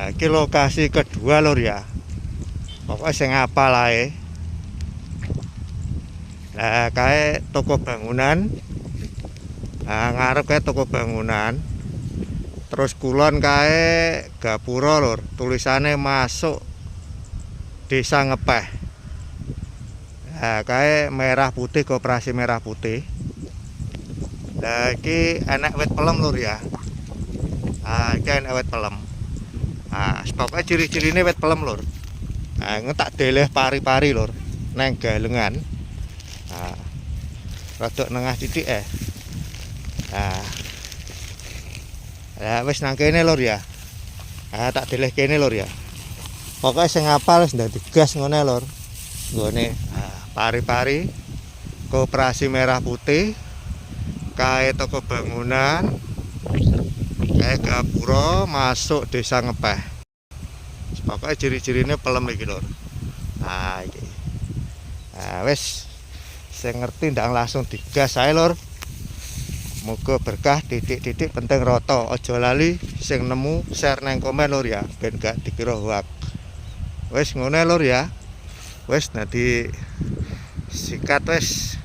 Nah, iki lokasi kedua lur ya. Pokoknya sing apal ae. Nah, kae toko bangunan. Nah, ngarep kae toko bangunan. Terus kulon kae gapura lur. Tulisannya masuk Desa Ngepeh. Nah, kae merah putih, Koperasi Merah Putih. Nah, iki enek wit pelem lur ya. Nah, iki enek wit pelem. Nah, pokoknya ciri-cirine wit pelem lur. Nah, tak deleh pari-pari lur. Neng galengan. Nah, rodok nengah titik Nah, ya wis nang kene lur ya. Nah, tak deleh kene lur ya. Pokoknya sing apal wis ndang digas ngene lur. Nggone pari-pari Koperasi Merah Putih, kae toko bangunan, kae gapura masuk Desa Ngepeh. Pokoknya ciri-cirine pelem iki lur. Nah, iki. Nah, wis sing ngerti ndang langsung digas ae lur. Moga berkah, titik-titik penting roto. Aja lali sing nemu share nang komen lur ya, ben gak dikira hoax. Wis ngene lur ya. Wis nanti sikat wis.